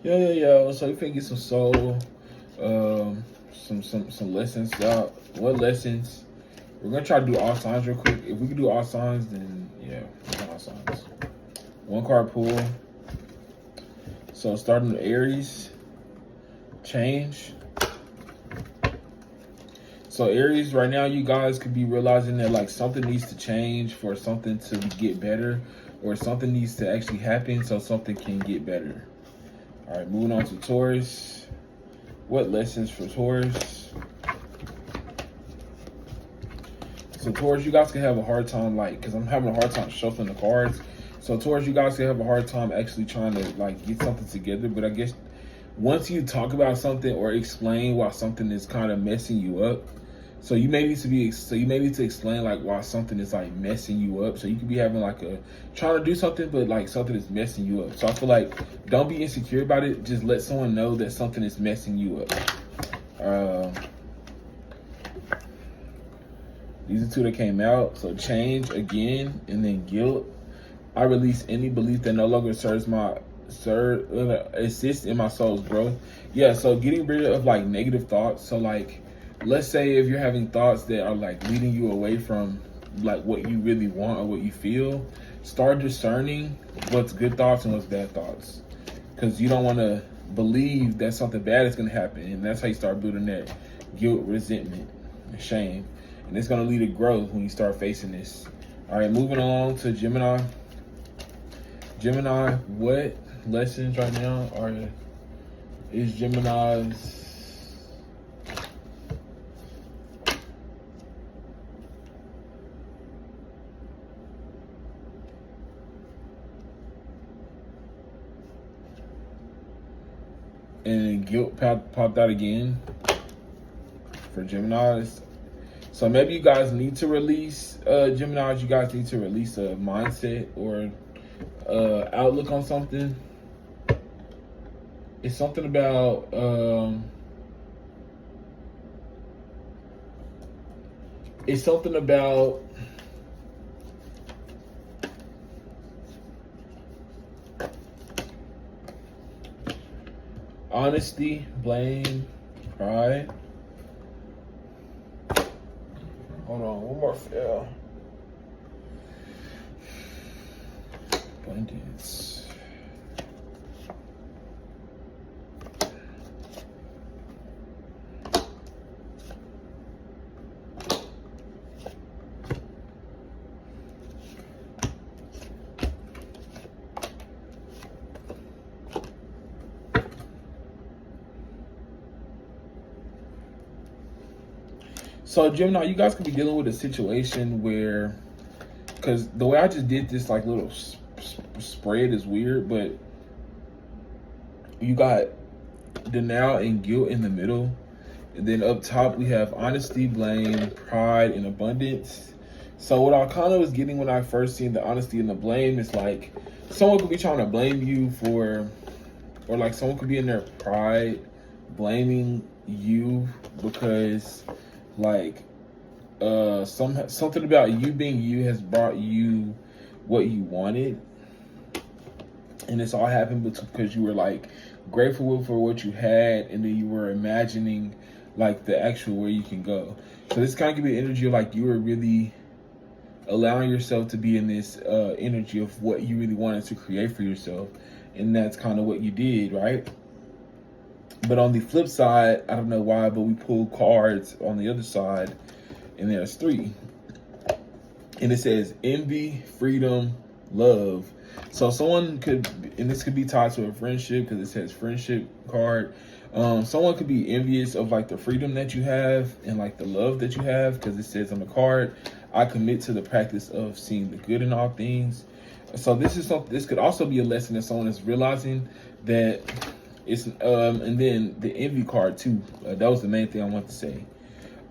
Yeah. So you can get some soul, some lessons out. What lessons? We're gonna try to do all signs real quick. If we can do all signs, then yeah, we're doing all signs. One card pull. So starting with Aries, change. So Aries, right now you guys could be realizing that like something needs to change for something to get better, or something needs to actually happen so something can get better. All right, moving on to Taurus. What lessons for Taurus? So Taurus, you guys can have a hard time, like, because I'm having a hard time shuffling the cards. So Taurus, you guys can have a hard time actually trying to like get something together. But I guess once you talk about something or explain why something is kind of messing you up, so you may need to explain like why something is like messing you up. So you could be having like a trying to do something, but like something is messing you up. So I feel like don't be insecure about it. Just let someone know that something is messing you up. These are two that came out. So change again, and then guilt. I release any belief that no longer assists in my soul's growth. Yeah, so getting rid of like negative thoughts. So like, let's say if you're having thoughts that are like leading you away from like what you really want or what you feel, start discerning what's good thoughts and what's bad thoughts. Because you don't want to believe that something bad is going to happen. And that's how you start building that guilt, resentment, and shame. And it's going to lead to growth when you start facing this. All right, moving on to Gemini. Gemini, what lessons right now is Gemini's and guilt popped out again for Geminis. So maybe you guys need to release Geminis. You guys need to release a mindset or outlook on something. It's something about honesty, blame, pride. Hold on, one more fail. Abundance. So Gemini, you guys could be dealing with a situation where, because the way I just did this like little spread is weird, but you got denial and guilt in the middle, and then up top we have honesty, blame, pride, and abundance. So what I kind of was getting when I first seen the honesty and the blame is like someone could be trying to blame you for, or like someone could be in their pride blaming you because like something about you being you has brought you what you wanted, and this all happened because you were like grateful for what you had, and then you were imagining like the actual where you can go. So this kind of give you energy of like you were really allowing yourself to be in this energy of what you really wanted to create for yourself, and that's kind of what you did, right? But on the flip side, I don't know why, but we pulled cards on the other side, and there's 3. And it says envy, freedom, love. So someone could, and this could be tied to a friendship because it says friendship card. Someone could be envious of like the freedom that you have and like the love that you have, because it says on the card, I commit to the practice of seeing the good in all things. So this is something. This could also be a lesson that someone is realizing that it's. And then the envy card too. That was the main thing I want to say.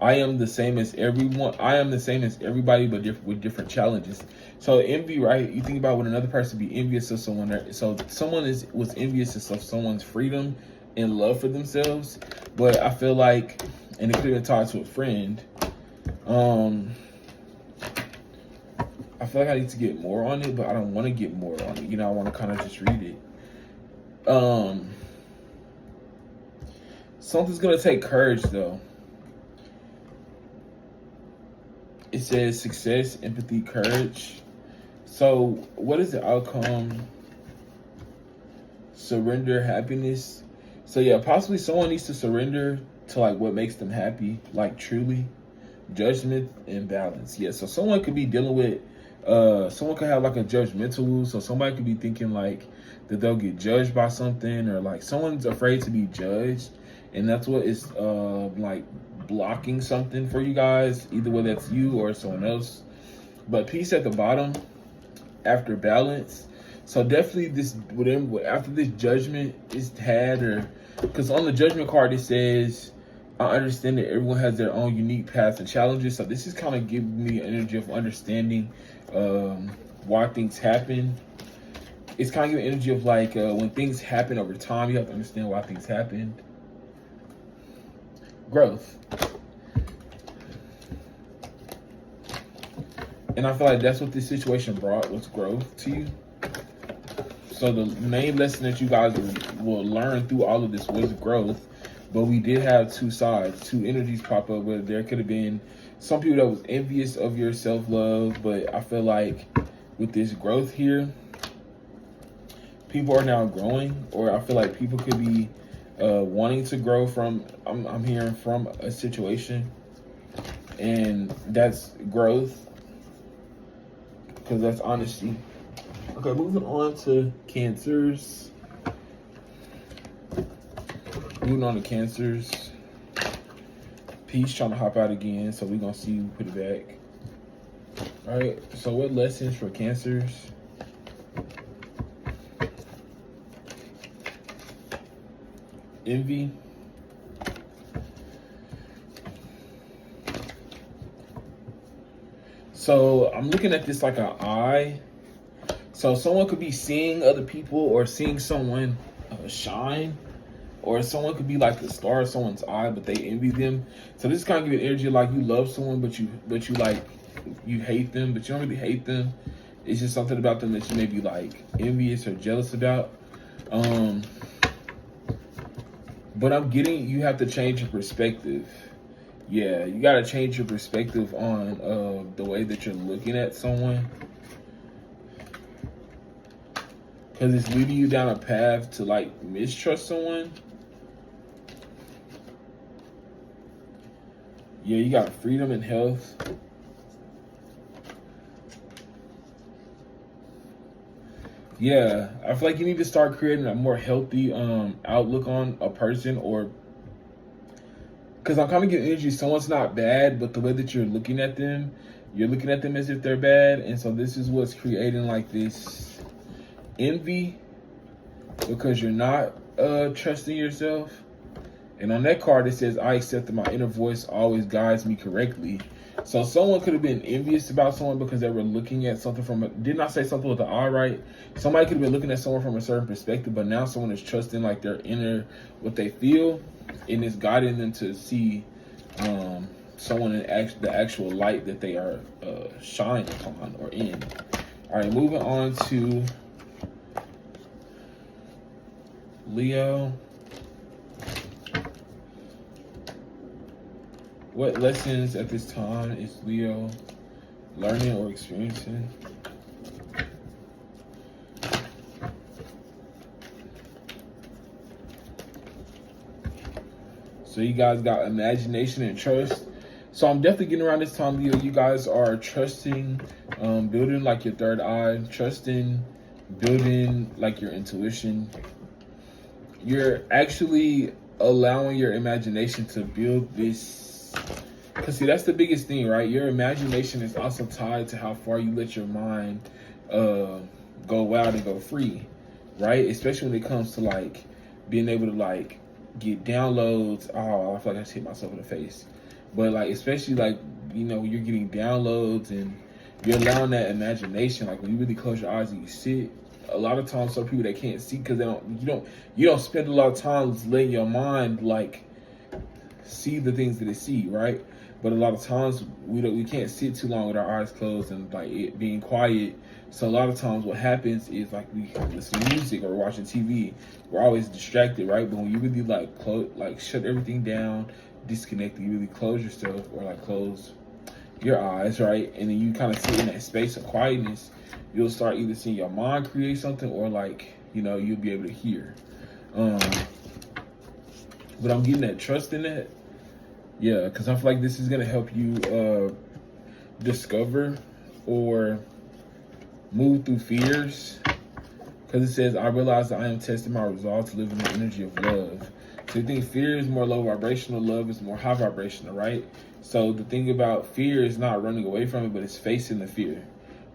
I am the same as everyone. I am the same as everybody, but with different challenges. So envy, right? You think about when another person be envious of someone. So someone was envious of someone's freedom and love for themselves. But I feel like, and it could have been tied to a friend. I feel like I need to get more on it, but I don't want to get more on it. You know, I want to kind of just read it. Something's gonna take courage though. It says success, empathy, courage. So what is the outcome? Surrender, happiness. So yeah, possibly someone needs to surrender to like what makes them happy, like truly. Judgment and balance. Yeah, so someone could be dealing with someone could have like a judgmental, so somebody could be thinking like that they'll get judged by something, or like someone's afraid to be judged, and that's what is like blocking something for you guys, either whether that's you or someone else. But peace at the bottom after balance. So definitely this after this judgment is had, or because on the judgment card it says, I understand that everyone has their own unique paths and challenges. So this is kind of giving me an energy of understanding why things happen. It's kind of giving energy of like when things happen over time, you have to understand why things happened. Growth. And I feel like that's what this situation brought, was growth to you. So the main lesson that you guys will learn through all of this was growth. But we did have two sides, two energies pop up where there could have been some people that was envious of your self-love. But I feel like with this growth here, people are now growing, or I feel like people could be wanting to grow from, I'm hearing from a situation, and that's growth, because that's honesty. Okay, moving on to Cancers. Moving on to Cancers. Peace trying to hop out again, so we're going to see you put it back. All right, so what lessons for Cancers? Envy. So I'm looking at this like an eye. So someone could be seeing other people or seeing someone shine. Or someone could be like the star of someone's eye, but they envy them. So this kind of give energy like you love someone, but you like, you hate them, but you don't really hate them. It's just something about them that you may be like envious or jealous about. But I'm getting, you have to change your perspective. Yeah, you got to change your perspective on the way that you're looking at someone. Because it's leading you down a path to like mistrust someone. Yeah, you got freedom and health. Yeah, I feel like you need to start creating a more healthy outlook on a person, or because I'm kind of getting energy, someone's not bad, but the way that you're looking at them as if they're bad. And so this is what's creating like this envy, because you're not trusting yourself. And on that card, it says, I accept that my inner voice always guides me correctly. So someone could have been envious about someone because they were looking at something from didn't I say something with the eye right? Somebody could have been looking at someone from a certain perspective, but now someone is trusting like their inner, what they feel, and it's guiding them to see someone in the actual light that they are shining on or in. All right, moving on to Leo. What lessons at this time is Leo learning or experiencing? So you guys got imagination and trust. So I'm definitely getting around this time, Leo. You guys are trusting, building like your third eye, trusting, building like your intuition. You're actually allowing your imagination to build this. Because see, that's the biggest thing, right? Your imagination is also tied to how far you let your mind go wild and go free, right? Especially when it comes to like being able to like get downloads. Oh, I feel like I just hit myself in the face. But like, especially like, you know, when you're getting downloads and you're allowing that imagination, like when you really close your eyes and you sit, a lot of times some people that can't see because you don't spend a lot of time letting your mind like see the things that it see, right? But a lot of times we can't sit too long with our eyes closed and like it being quiet. So a lot of times what happens is like we listen to music or watching TV, we're always distracted, right? But when you really like shut everything down, disconnect, you really close yourself or like close your eyes, right? And then you kind of sit in that space of quietness, you'll start either seeing your mind create something or like, you'll be able to hear. But I'm getting that trust in that. Yeah, because I feel like this is going to help you discover or move through fears. Because it says, I realize that I am testing my resolve to live in the energy of love. So you think fear is more low vibrational, love is more high vibrational, right? So the thing about fear is not running away from it, but it's facing the fear.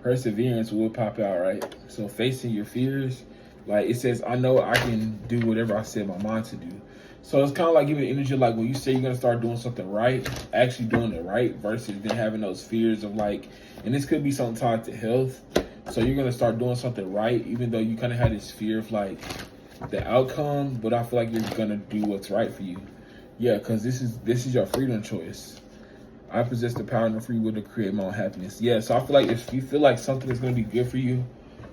Perseverance will pop out, right? So facing your fears, like it says, I know I can do whatever I set my mind to do. So it's kind of like giving energy, like when you say you're going to start doing something right, actually doing it right versus then having those fears of like, and this could be something tied to health. So you're going to start doing something right, even though you kind of had this fear of like the outcome, but I feel like you're going to do what's right for you. Yeah, because this is your freedom choice. I possess the power and the free will to create my own happiness. Yeah, so I feel like if you feel like something is going to be good for you,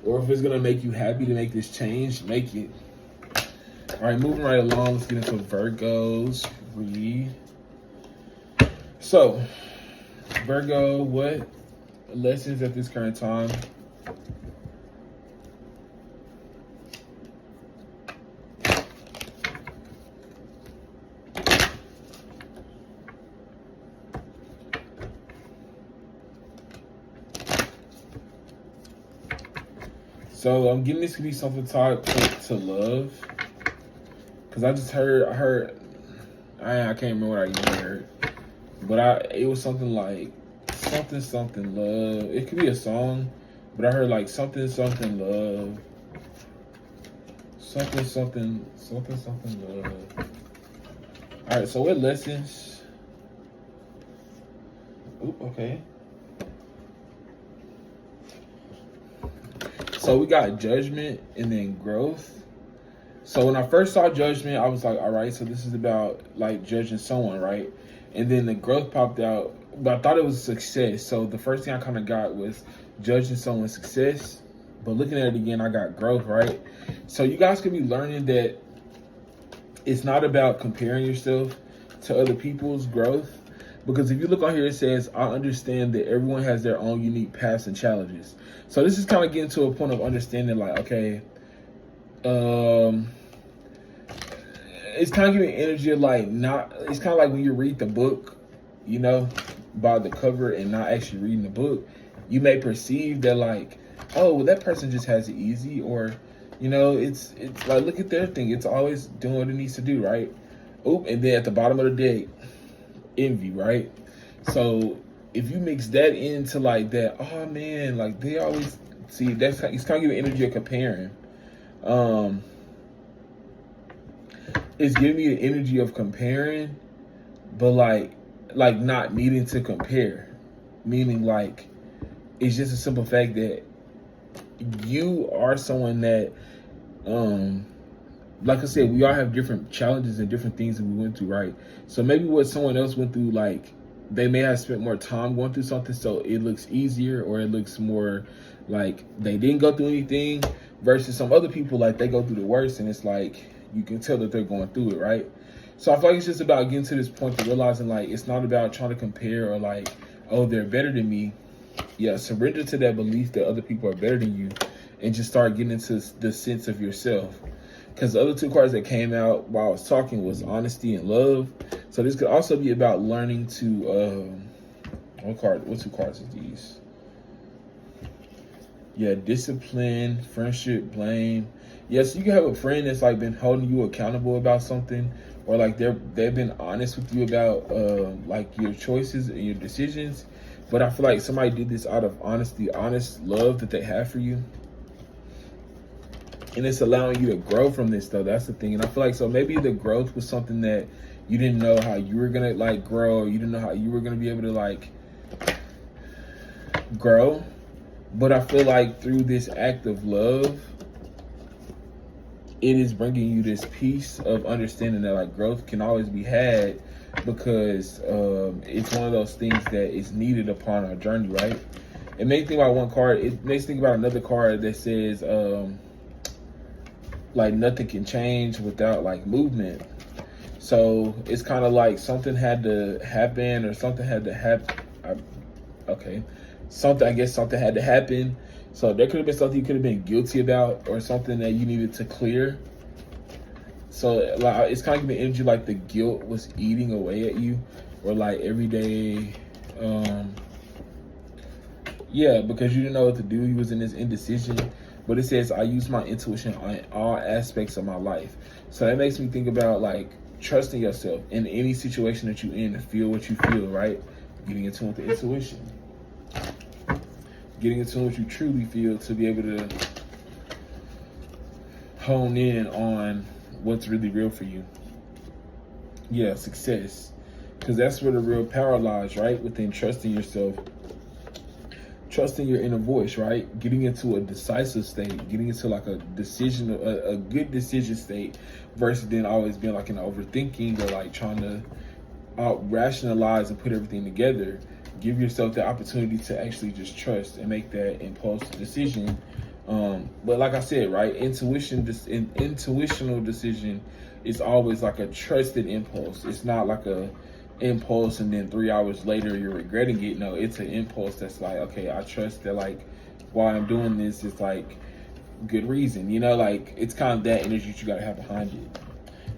or if it's going to make you happy to make this change, make it. All right, moving right along, let's get into Virgos. Read. So, Virgo, what lessons at this current time? So I'm getting this to be something tied to love. Cause I just heard, I can't remember what I even heard, but it was something like something love. It could be a song, but I heard like something love, something love. All right, so what lessons? Oop, okay. So we got judgment and then growth. So when I first saw judgment, I was like, all right, so this is about like judging someone, right? And then the growth popped out, but I thought it was success. So the first thing I kind of got was judging someone's success. But looking at it again, I got growth, right? So you guys could be learning that it's not about comparing yourself to other people's growth. Because if you look on here, it says, I understand that everyone has their own unique paths and challenges. So this is kind of getting to a point of understanding like, okay, it's kind of giving energy of like it's kind of like when you read the book, by the cover and not actually reading the book, you may perceive that like, oh, well, that person just has it easy, or, it's like, look at their thing. It's always doing what it needs to do, right? Oop, and then at the bottom of the deck, envy, right? So if you mix that into like that, oh man, like they always see it's kind of giving energy of comparing. It's giving me the energy of comparing, but like not needing to compare, meaning like it's just a simple fact that you are someone that, like I said, we all have different challenges and different things that we went through, right? So maybe what someone else went through, like they may have spent more time going through something, so it looks easier, or it looks more like they didn't go through anything, versus some other people, like they go through the worst, and it's like you can tell that they're going through it, right? So I feel like it's just about getting to this point of realizing like it's not about trying to compare or like, oh, they're better than me. Yeah, surrender to that belief that other people are better than you, and just start getting into the sense of yourself. Because the other two cards that came out while I was talking was honesty and love. So this could also be about learning to, what two cards are these? Yeah, discipline, friendship, blame. Yes, you can have a friend that's like been holding you accountable about something, or like they've been honest with you about like your choices and your decisions. But I feel like somebody did this out of honesty, honest love that they have for you. And it's allowing you to grow from this, though. That's the thing. And I feel like, so maybe the growth was something that you didn't know how you were going to like grow. You didn't know how you were going to be able to like grow. But I feel like through this act of love, it is bringing you this piece of understanding that like growth can always be had, because it's one of those things that is needed upon our journey, right? It makes me think about one card. It makes me think about another card that says, like nothing can change without like movement. So it's kind of like something had to happen, or something had to happen. Okay, something. I guess something had to happen. So there could have been something you could have been guilty about, or something that you needed to clear. So like, it's kind of giving energy like the guilt was eating away at you, or like every day, yeah, because you didn't know what to do. You was in this indecision. But it says, I use my intuition on all aspects of my life. So that makes me think about like trusting yourself in any situation that you're in to feel what you feel, right? Getting in tune with the intuition. Getting in tune with what you truly feel to be able to hone in on what's really real for you. Yeah, success. Because that's where the real power lies, right? Within trusting yourself. Trusting your inner voice, right? Getting into a decisive state, getting into like a decision, a good decision state, versus then always being like an overthinking, or like trying to rationalize and put everything together. Give yourself the opportunity to actually just trust and make that impulse decision. But like I said, right, intuitional decision is always like a trusted impulse. It's not like a impulse and then 3 hours later you're regretting it. No, it's an impulse that's like, okay, I trust that like why I'm doing this is like good reason, you know, like it's kind of that energy that you gotta have behind it.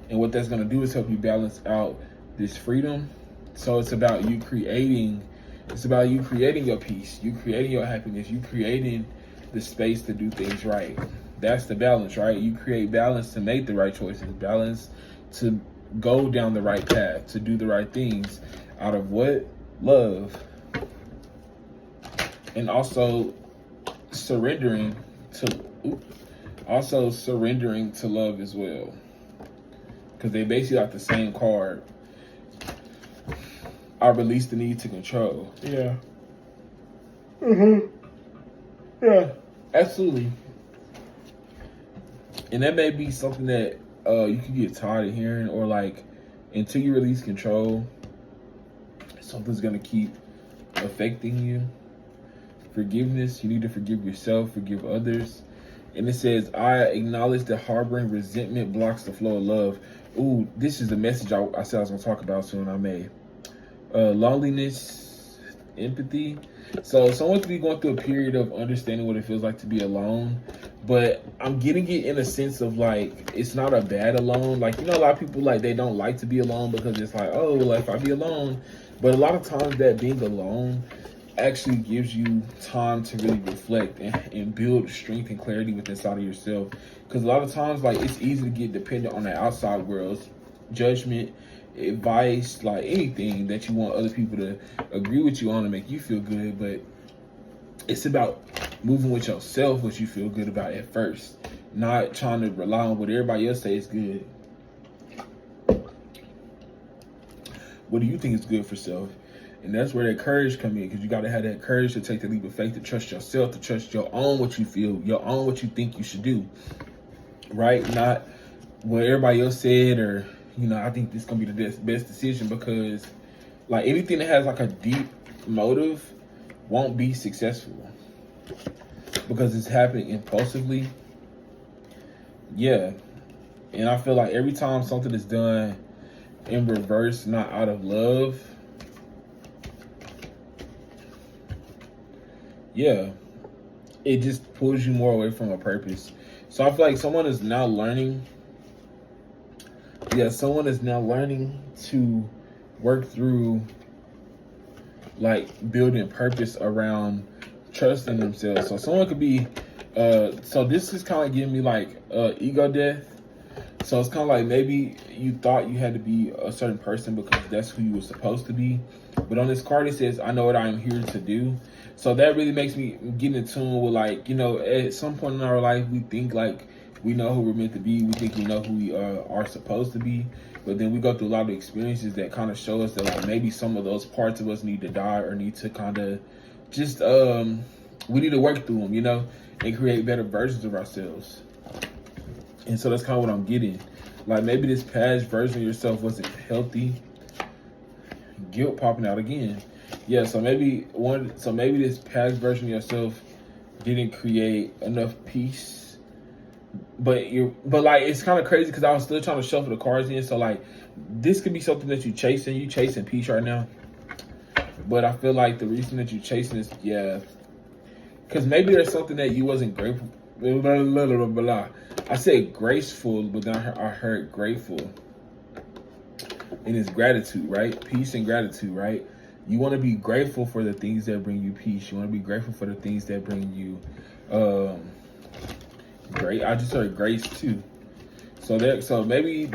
And what that's gonna do is help you balance out this freedom. So it's about you creating your peace, you creating your happiness, you creating the space to do things right. That's the balance, right? You create balance to make the right choices, balance to go down the right path, to do the right things out of what? Love. And also surrendering to love as well. Because they basically like the same card. I release the need to control. Yeah. Yeah, absolutely. And that may be something that you can get tired of hearing, or like until you release control, something's gonna keep affecting you. Forgiveness, you need to forgive yourself, forgive others. And it says, I acknowledge that harboring resentment blocks the flow of love. Ooh, this is the message I said I was gonna talk about soon. I made loneliness, empathy. So someone could be going through a period of understanding what it feels like to be alone, but I'm getting it in a sense of like, it's not a bad alone. Like, you know, a lot of people like, they don't like to be alone because it's like, oh, well, if I be alone. But a lot of times that being alone actually gives you time to really reflect and build strength and clarity within inside of yourself. Because a lot of times, like, it's easy to get dependent on the outside world's judgment, advice, like anything that you want other people to agree with you on to make you feel good. But it's about moving with yourself, what you feel good about at first, not trying to rely on what everybody else says is good. What do you think is good for self? And that's where that courage comes in, because you got to have that courage to take the leap of faith, to trust yourself, to trust your own what you feel, your own what you think you should do, right? Not what everybody else said, or, you know, I think this is going to be the best decision, because like anything that has like a deep motive won't be successful because it's happening impulsively. Yeah. And I feel like every time something is done in reverse, not out of love, yeah, it just pulls you more away from a purpose. So I feel like someone is now learning to work through like building purpose around trusting themselves. So someone could be so this is kind of giving me like ego death. So it's kind of like maybe you thought you had to be a certain person because that's who you were supposed to be. But on this card, it says, I know what I am here to do. So that really makes me get in tune with, like, you know, at some point in our life, we think like we know who we're meant to be. We think we know who we are supposed to be. But then we go through a lot of experiences that kind of show us that like maybe some of those parts of us need to die, or need to kind of just, we need to work through them, you know, and create better versions of ourselves. And so that's kind of what I'm getting. Like maybe this past version of yourself wasn't healthy. Guilt popping out again. Yeah, so maybe this past version of yourself didn't create enough peace. But like it's kind of crazy because I was still trying to shuffle the cards in. So like this could be something that you chasing. You chasing peace right now. But I feel like the reason that you chasing is because maybe there's something that you wasn't grateful. Blah, blah, blah, blah, blah. I said graceful, but then I heard grateful. And it's gratitude, right? Peace and gratitude, right? You want to be grateful for the things that bring you peace. You want to be grateful for the things that bring you great. I just heard grace too. So maybe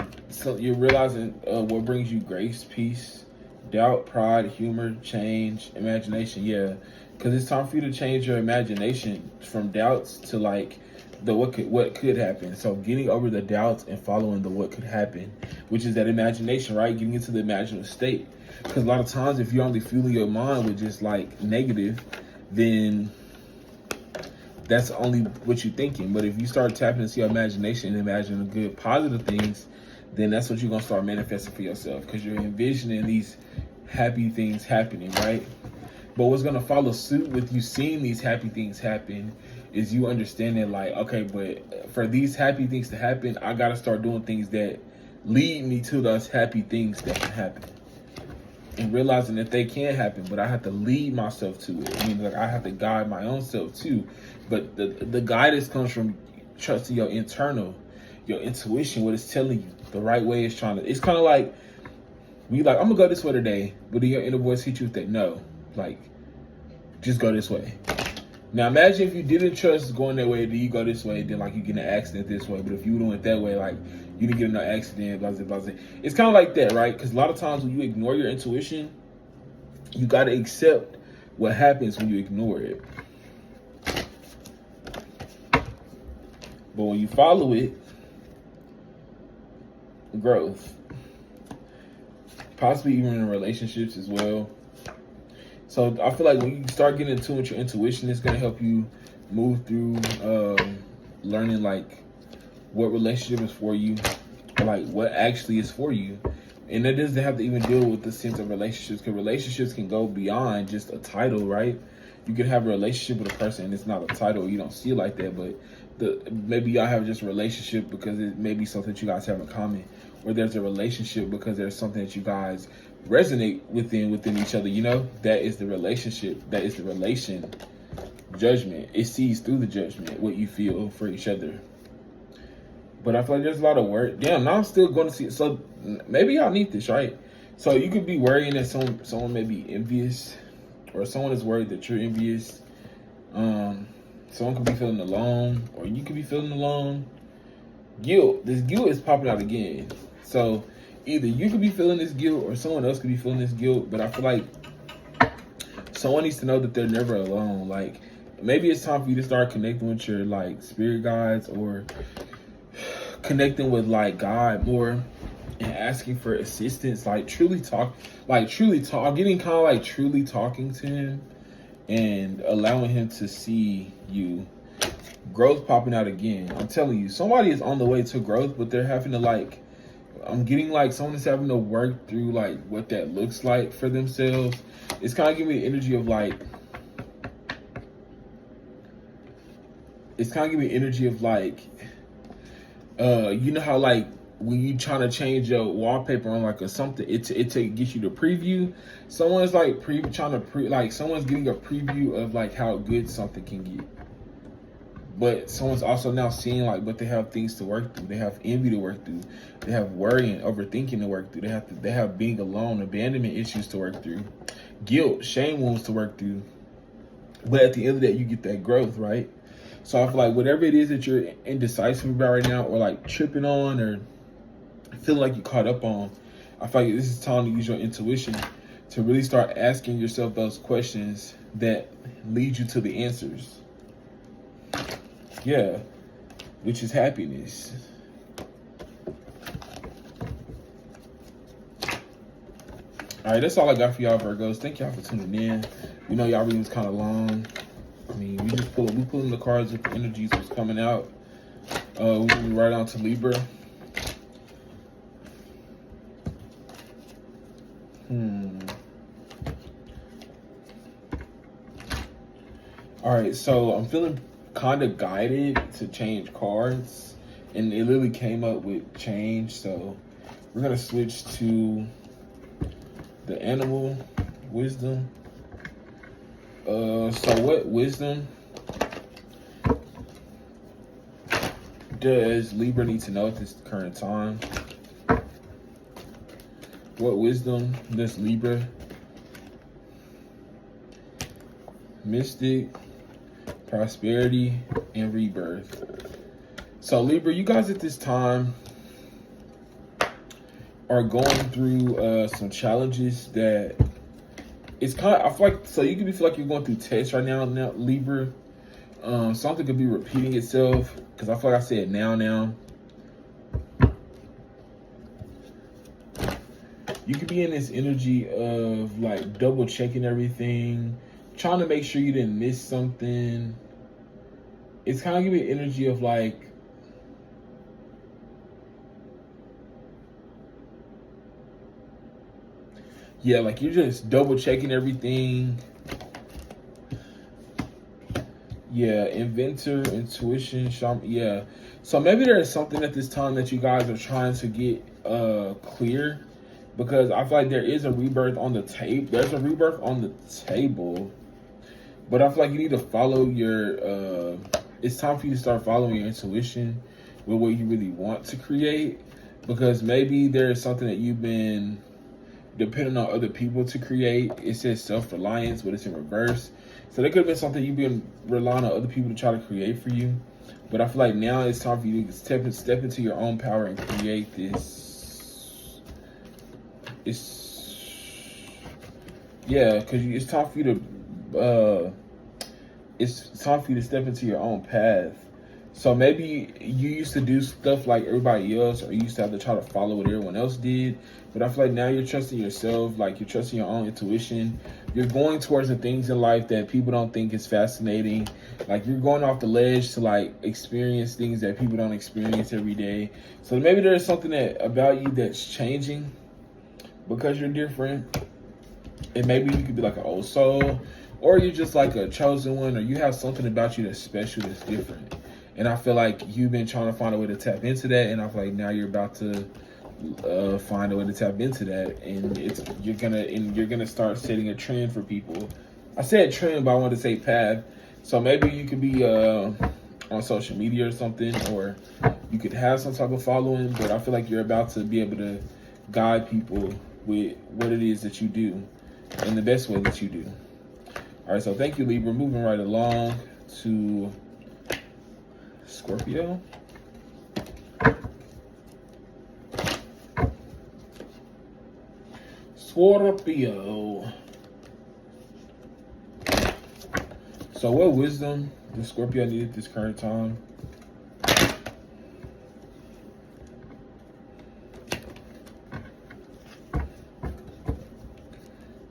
you're realizing what brings you grace, peace, doubt, pride, humor, change, imagination. Yeah, because it's time for you to change your imagination from doubts to like the what could happen. So getting over the doubts and following the what could happen, which is that imagination, right? Getting into the imaginative state. Because a lot of times, if you're only fueling your mind with just like negative, then that's only what you're thinking. But if you start tapping into your imagination and imagining good, positive things, then that's what you're going to start manifesting for yourself because you're envisioning these happy things happening, right? But what's going to follow suit with you seeing these happy things happen is you understanding like, okay, but for these happy things to happen, I got to start doing things that lead me to those happy things that can happen. And realizing that they can happen, but I have to lead myself to it. I mean, like I have to guide my own self too. But the guidance comes from trusting your intuition, what it's telling you. The right way is trying to. It's kind of like I'm gonna go this way today, but then your inner voice hits you with that no, like just go this way. Now imagine if you didn't trust going that way, then you go this way, then like you get in an accident this way. But if you went that way, like you didn't get in an accident, blah blah blah. It's kind of like that, right? Because a lot of times when you ignore your intuition, you got to accept what happens when you ignore it. But when you follow it, growth. Possibly even in relationships as well. So I feel like when you start getting in tune with your intuition, it's going to help you move through learning like what relationship is for you, or like what actually is for you. And it doesn't have to even deal with the sense of relationships, because relationships can go beyond just a title, right? You can have a relationship with a person and it's not a title, you don't see it like that, but maybe y'all have just a relationship because it may be something that you guys have in common, or there's a relationship because there's something that you guys resonate within each other. You know, that is the relationship. That is the relation. Judgment. It sees through the judgment what you feel for each other. But I feel like there's a lot of work. Damn, now I'm still going to see. So maybe y'all need this, right? So you could be worrying that someone may be envious, or someone is worried that you're envious. Someone could be feeling alone, or you could be feeling alone. Guilt. This guilt is popping out again. So either you could be feeling this guilt or someone else could be feeling this guilt. But I feel like someone needs to know that they're never alone. Like maybe it's time for you to start connecting with your like spirit guides, or connecting with like God more and asking for assistance. Like truly getting kind of like truly talking to him and allowing him to see you. Growth popping out again. I'm telling you, somebody is on the way to growth, but they're having to I'm getting like someone is having to work through like what that looks like for themselves. It's kind of giving me the energy of you know how like when you trying to change your wallpaper on like a something, it gets you to preview. Someone's like someone's getting a preview of like how good something can get. But someone's also now seeing like, but they have things to work through. They have envy to work through. They have worry and overthinking to work through. They have being alone, abandonment issues to work through, guilt, shame wounds to work through. But at the end of that, you get that growth, right? So I feel like whatever it is that you're indecisive about right now, or like tripping on, or feeling like you're caught up on, I feel like this is time to use your intuition to really start asking yourself those questions that lead you to the answers. Yeah, which is happiness. All right, that's all I got for y'all, Virgos. Thank y'all for tuning in. We know y'all reading was kind of long. I mean, we pulling the cards with the energies that's coming out. We moving right on to Libra. All right, so I'm feeling kind of guided to change cards, and it literally came up with change. So we're gonna switch to the animal wisdom. So what wisdom does Libra need to know at this current time? What wisdom does Libra? Mystic, prosperity, and rebirth. So Libra, you guys at this time are going through some challenges that it's kind of, I feel like, so you could feel like you're going through tests right now, Libra. Something could be repeating itself because I feel like I said now. You could be in this energy of like double checking everything, trying to make sure you didn't miss something. It's kind of giving energy of like, yeah, like you're just double checking everything. Yeah, inventor, intuition, shaman. Yeah. So maybe there is something at this time that you guys are trying to get clear, because I feel like there is a rebirth on the tape. There's a rebirth on the table, but I feel like you need to follow your. It's time for you to start following your intuition with what you really want to create, because maybe there is something that you've been depending on other people to create. It says self-reliance, but it's in reverse. So there could have been something you've been relying on other people to try to create for you. But I feel like now it's time for you to step into your own power and create this. Because it's time for you to. It's time for you to step into your own path. So maybe you used to do stuff like everybody else, or you used to have to try to follow what everyone else did. But I feel like now you're trusting yourself, like you're trusting your own intuition. You're going towards the things in life that people don't think is fascinating. Like you're going off the ledge to like experience things that people don't experience every day. So maybe there's something about you that's changing because you're different. And maybe you could be like an old soul, or you're just like a chosen one, or you have something about you that's special, that's different. And I feel like you've been trying to find a way to tap into that, and I feel like now you're about to find a way to tap into that, and you're gonna start setting a trend for people. I said trend, but I wanted to say path. So maybe you could be on social media or something, or you could have some type of following. But I feel like you're about to be able to guide people with what it is that you do, in the best way that you do. All right, so thank you, Libra. Moving right along to Scorpio. Scorpio. So what wisdom does Scorpio need at this current time?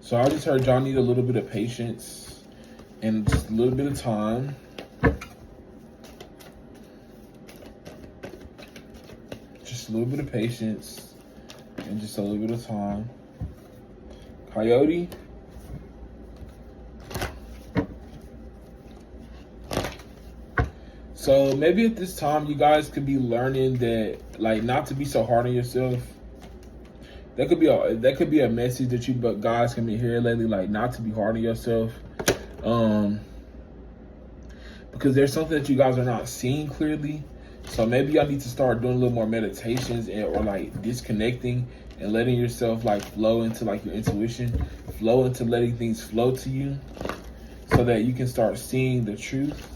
So I just heard y'all need a little bit of patience and just a little bit of time. Just a little bit of patience and just a little bit of time. Coyote. So maybe at this time you guys could be learning that, like, not to be so hard on yourself. That could be a message that you guys can be hearing lately, like not to be hard on yourself. Because there's something that you guys are not seeing clearly. So maybe y'all need to start doing a little more meditations or like disconnecting and letting yourself like flow into like your intuition, flow into letting things flow to you, so that you can start seeing the truth.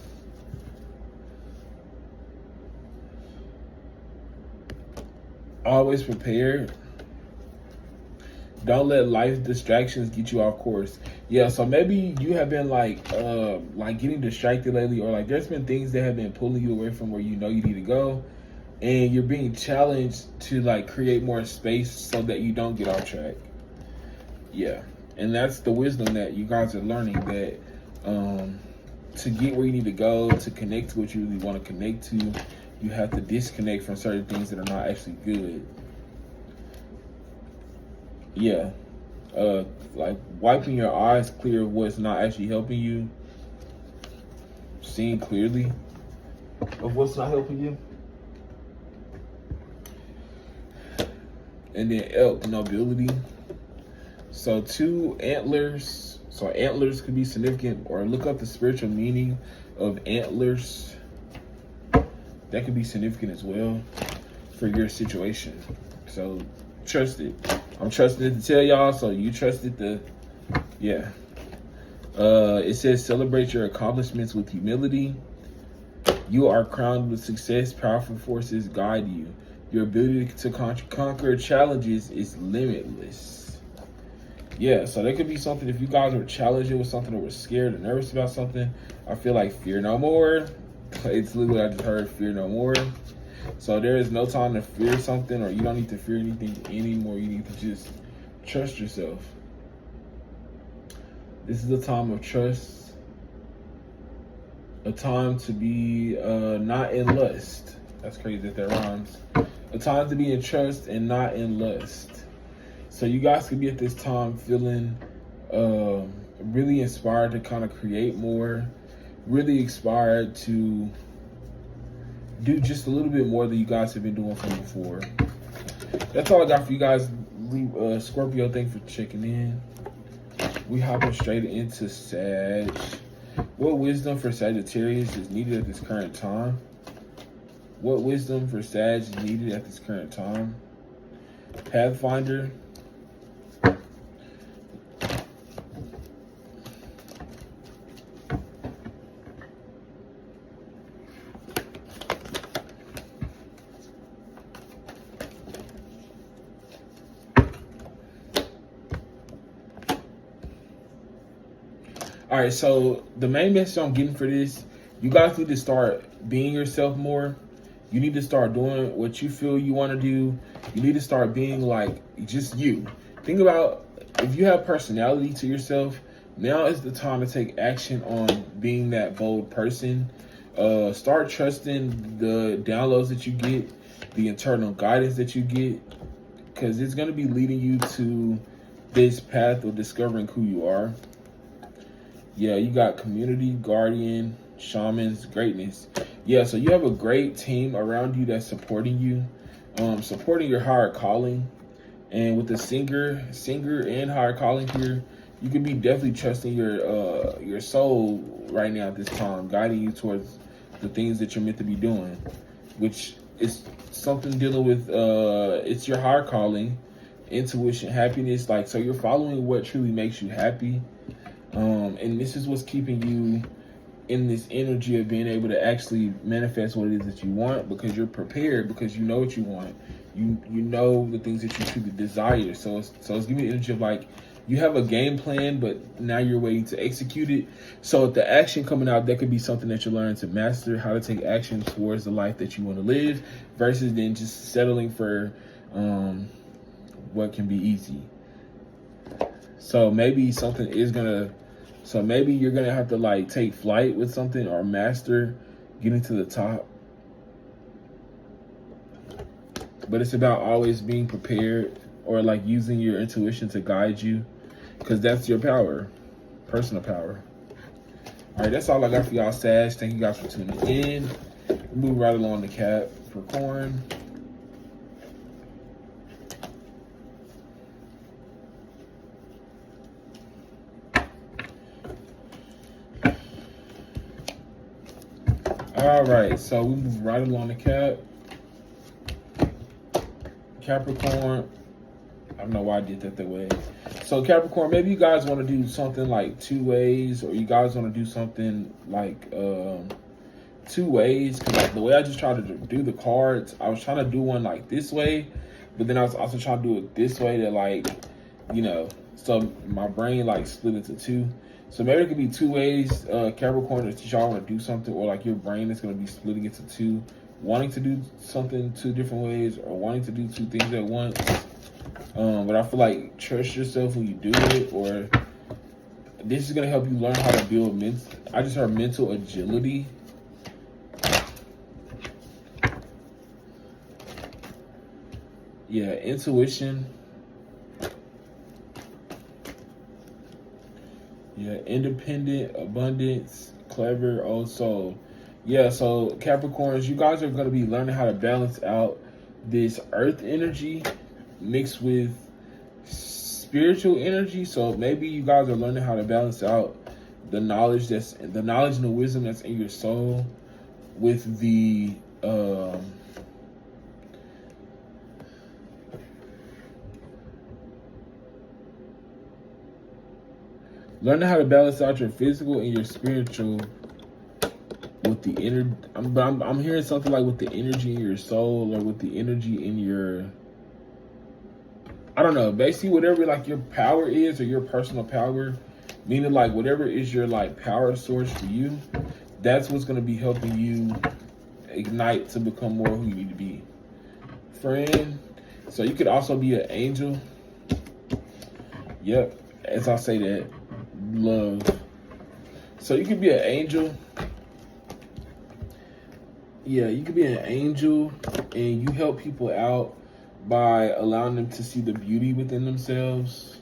Always prepared. Don't let life distractions get you off course. Yeah, so maybe you have been like getting distracted lately, or like there's been things that have been pulling you away from where you know you need to go, and you're being challenged to like create more space so that you don't get off track. Yeah, and that's the wisdom that you guys are learning, that to get where you need to go, to connect to what you really want to connect to, you have to disconnect from certain things that are not actually good. Yeah, like wiping your eyes clear of what's not actually helping you. seeing clearly of what's not helping you. And then elk, nobility. So 2 antlers. So antlers could be significant, or look up the spiritual meaning of antlers. That could be significant as well for your situation. So trust it. I'm trusting it to tell y'all, so you trust it to, yeah. It says celebrate your accomplishments with humility. You are crowned with success. Powerful forces guide you. Your ability to conquer challenges is limitless. Yeah, so there could be something, if you guys were challenging with something or were scared or nervous about something, I feel like fear no more. It's literally, I just heard fear no more. So there is no time to fear something, or you don't need to fear anything anymore. You need to just trust yourself. This is a time of trust. A time to be not in lust. That's crazy that rhymes. A time to be in trust and not in lust. So you guys could be at this time feeling really inspired to kind of create more, really inspired to do just a little bit more than you guys have been doing from before. That's all I got for you guys. Scorpio, thanks for checking in. We hopping straight into Sag. What wisdom for Sagittarius is needed at this current time? What wisdom for Sag is needed at this current time? Pathfinder. All right, so the main message I'm getting for this, you guys need to start being yourself more. You need to start doing what you feel you want to do. You need to start being like just you. Think about, if you have personality to yourself, now is the time to take action on being that bold person. Start trusting the downloads that you get, the internal guidance that you get, because it's going to be leading you to this path of discovering who you are. Yeah, you got community, guardian, shamans, greatness. Yeah, so you have a great team around you that's supporting you, supporting your higher calling. And with the singer and higher calling here, you can be definitely trusting your soul right now at this time, guiding you towards the things that you're meant to be doing, which is something dealing with, it's your higher calling, intuition, happiness. Like, so you're following what truly makes you happy. And this is what's keeping you in this energy of being able to actually manifest what it is that you want, because you're prepared, because you know what you want. You know the things that you truly desire. So it's giving you the energy of like, you have a game plan, but now you're waiting to execute it. So with the action coming out, that could be something that you're learning to master, how to take action towards the life that you want to live, versus then just settling for what can be easy. So maybe something is gonna, so maybe you're gonna have to like take flight with something or master getting to the top. But it's about always being prepared, or like using your intuition to guide you, because that's your power, personal power. All right, that's all I got for y'all, Sag. Thank you guys for tuning in. Move right along to Capricorn. All right, so we move right along the Capricorn. I don't know why I did that way. So Capricorn, maybe you guys want to do something like 2 ways, or you guys want to do something like 2 ways. Because like the way I just tried to do the cards, I was trying to do one like this way, but then I was also trying to do it this way to like, you know, so my brain like split into 2. So maybe it could be 2 ways, Capricorn, that y'all want to do something, or like your brain is going to be splitting into 2, wanting to do something 2 different ways, or wanting to do 2 things at once. But I feel like trust yourself when you do it, or this is going to help you learn how to build I just heard mental agility. Yeah, intuition. Yeah, independent, abundance, clever old soul. Yeah, so Capricorns, you guys are going to be learning how to balance out this earth energy mixed with spiritual energy. So maybe you guys are learning how to balance out the knowledge and the wisdom that's in your soul with the learning how to balance out your physical and your spiritual with the inner. I'm hearing something like with the energy in your soul or with the energy in your, I don't know, basically whatever like your power is or your personal power, meaning like whatever is your like power source for you, that's what's going to be helping you ignite to become more who you need to be. Friend. So you could also be an angel. Yep. As I say that, love. So you could be an angel. Yeah, you could be an angel and you help people out by allowing them to see the beauty within themselves.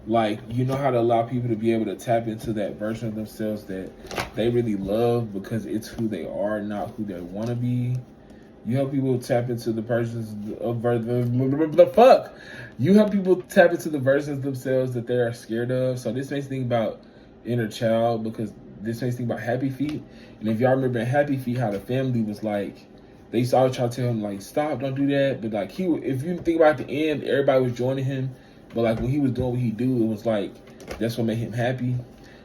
Like, you know how to allow people to be able to tap into that version of themselves that they really love because it's who they are, not who they want to be. You help people tap into the versions of the fuck. You help people tap into the versions of themselves that they are scared of. So this makes me think about inner child, because this makes me think about Happy Feet. And if y'all remember in Happy Feet, how the family was like, they used to always try to tell him like, stop, don't do that. But like if you think about the end, everybody was joining him. But like when he was doing what he do, it was like, that's what made him happy.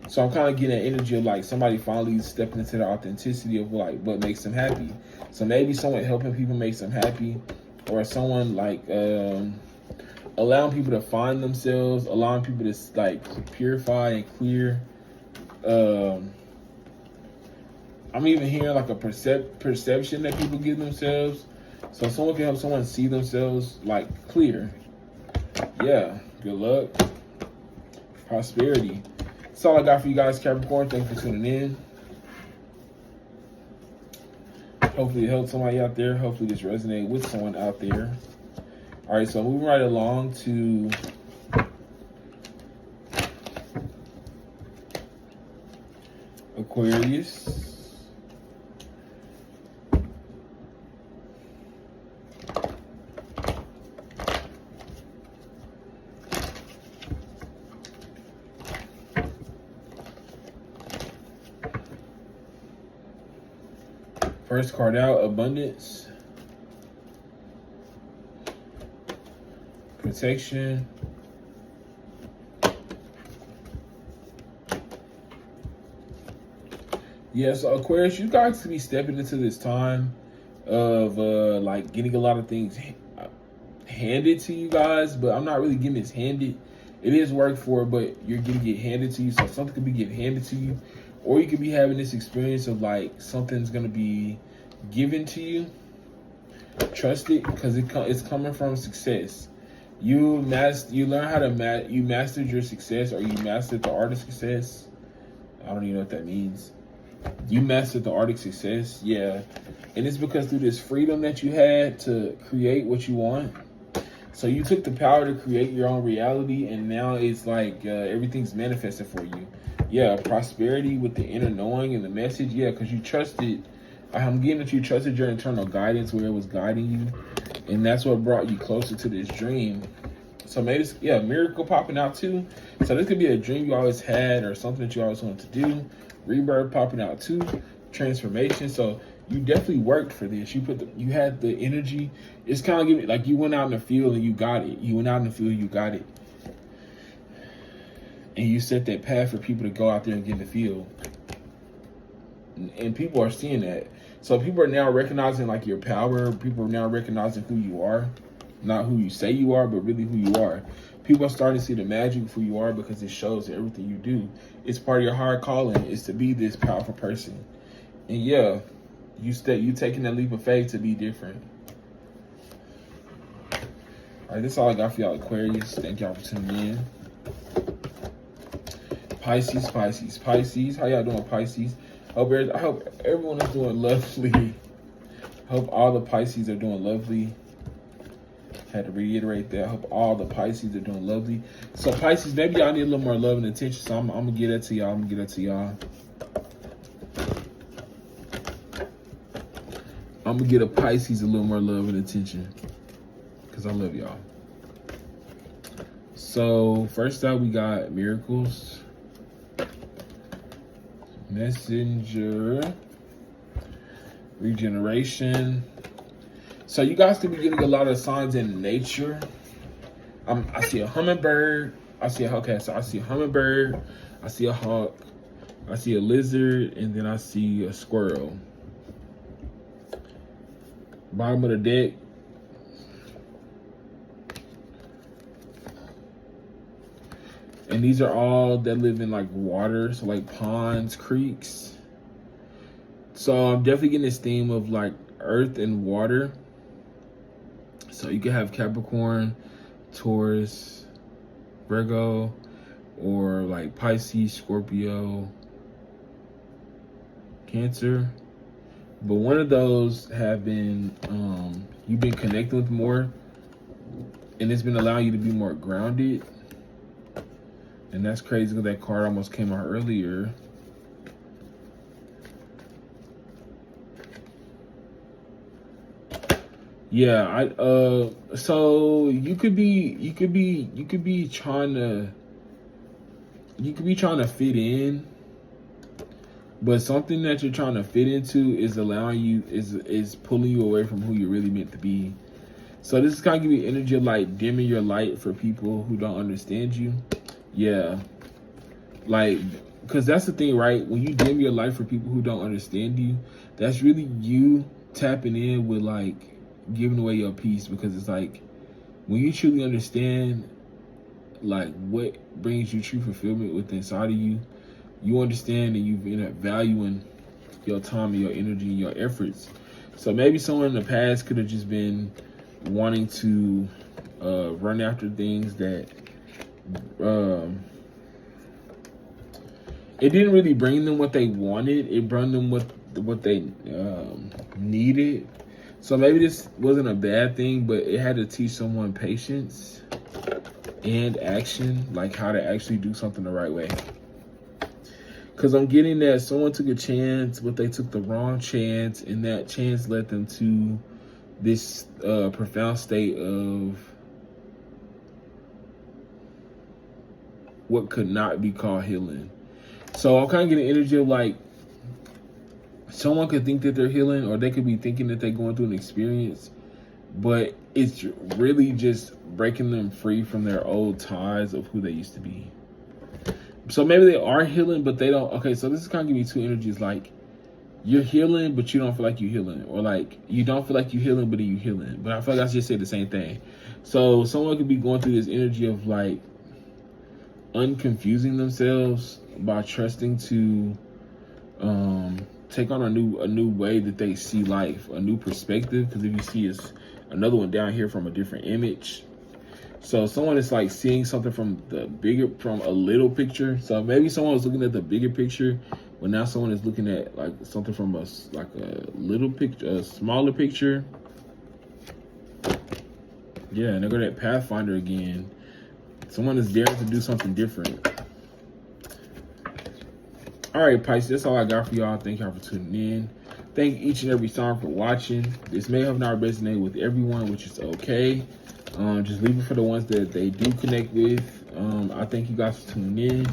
So I'm kind of getting that energy of like somebody finally stepping into the authenticity of like what makes them happy. So maybe someone helping people makes them happy, or someone like allowing people to find themselves, allowing people to like purify and clear. I'm even hearing like a perception that people give themselves. So someone can help someone see themselves like clear. Yeah, good luck. Prosperity. That's all I got for you guys, Capricorn. Thanks for tuning in. Hopefully it helped somebody out there. Hopefully this resonated with someone out there. All right, so moving right along to Aquarius. First card out, abundance, protection, yeah. So Aquarius, you guys could be stepping into this time of like getting a lot of things handed to you guys, but I'm not really getting this handed. It is work for it, but you're getting it handed to you. So something could be getting handed to you, or you could be having this experience of like something's gonna be given to you. Trust it, because it's coming from success. You learn how to you mastered your success, or you mastered the art of success. I don't even know what that means. You mastered the art of success, yeah. And it's because through this freedom that you had to create what you want. So you took the power to create your own reality, and now it's like everything's manifested for you. Yeah, prosperity with the inner knowing and the message. Yeah, because you trusted. I'm getting that you trusted your internal guidance where it was guiding you, and that's what brought you closer to this dream. So maybe it's, yeah, miracle popping out too. So this could be a dream you always had or something that you always wanted to do. Rebirth popping out too. Transformation. So you definitely worked for this. You had the energy. It's kind of giving like you went out in the field and you got it. You went out in the field, you got it. And you set that path for people to go out there and get in the field. And people are seeing that. So people are now recognizing like your power. People are now recognizing who you are. Not who you say you are, but really who you are. People are starting to see the magic of who you are because it shows that everything you do. It's part of your higher calling is to be this powerful person. And yeah, you taking that leap of faith to be different. All right, that's all I got for y'all, Aquarius. Thank y'all for tuning in. Pisces. How y'all doing, Pisces? I hope everyone is doing lovely. I hope all the Pisces are doing lovely. Had to reiterate that. I hope all the Pisces are doing lovely. So Pisces, maybe y'all need a little more love and attention. So I'm gonna get that to y'all. I'm gonna get a Pisces a little more love and attention because I love y'all. So first out, we got Miracles, Messenger, Regeneration. So you guys could be getting a lot of signs in nature. I see a hummingbird. I see a hummingbird. I see a hawk. I see a lizard, and then I see a squirrel. Bottom of the deck. And these are all that live in like water, so like ponds, creeks. So I'm definitely getting this theme of like earth and water. So you can have Capricorn, Taurus, Virgo, or like Pisces, Scorpio, Cancer. But one of those have been, you've been connecting with more, and it's been allowing you to be more grounded. And that's crazy because that card almost came out earlier. Yeah, so you could be trying to fit in, but something that you're trying to fit into is allowing you, is pulling you away from who you're really meant to be. So this is kind of giving you energy of like dimming your light for people who don't understand you. Yeah, like, because that's the thing, right? When you dim your light for people who don't understand you, that's really you tapping in with like giving away your peace, because it's like when you truly understand like what brings you true fulfillment within inside of you, you understand and you've been valuing your time and your energy and your efforts. So maybe someone in the past could have just been wanting to run after things that it didn't really bring them what they wanted. It brought them what they needed. So maybe this wasn't a bad thing, but it had to teach someone patience and action, like how to actually do something the right way. Because I'm getting that someone took a chance, but they took the wrong chance, and that chance led them to this profound state of what could not be called healing. So I'm kind of getting energy of like, someone could think that they're healing, or they could be thinking that they're going through an experience, but it's really just breaking them free from their old ties of who they used to be. So maybe they are healing, but they don't. Okay, so this is kind of giving me two energies. Like, you're healing, but you don't feel like you're healing. Or like, you don't feel like you're healing, but you're healing. But I feel like I just said the same thing. So someone could be going through this energy of like unconfusing themselves by trusting to take on a new way that they see life, a new perspective. Because if you see, it's another one down here from a different image. So someone is like seeing something from a little picture. So maybe someone was looking at the bigger picture, but now someone is looking at like something from a little picture, a smaller picture. Yeah, and they're going at Pathfinder again. Someone is daring to do something different. All right, Pisces, that's all I got for y'all. Thank y'all for tuning in. Thank each and every sign for watching. This may have not resonated with everyone, which is okay. Just leave it for the ones that they do connect with. I thank you guys for tuning in.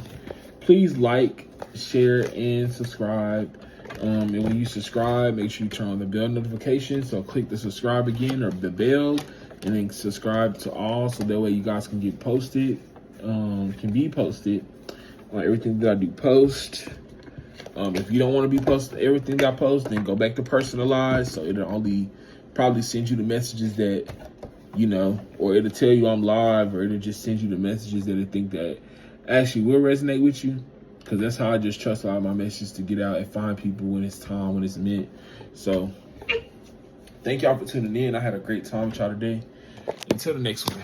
Please like, share, and subscribe. And when you subscribe, make sure you turn on the bell notification. So click the subscribe again, or the bell, and then subscribe to all, so that way you guys can get posted, can be posted on everything that I do post. If you don't want to be posted everything that I post, then go back to personalized. So it'll only probably send you the messages that, you know, or it'll tell you I'm live, or it'll just send you the messages that it think that actually will resonate with you. Because that's how I just trust a lot of my messages to get out and find people when it's time, when it's meant. So thank y'all for tuning in. I had a great time with y'all today. Until the next one.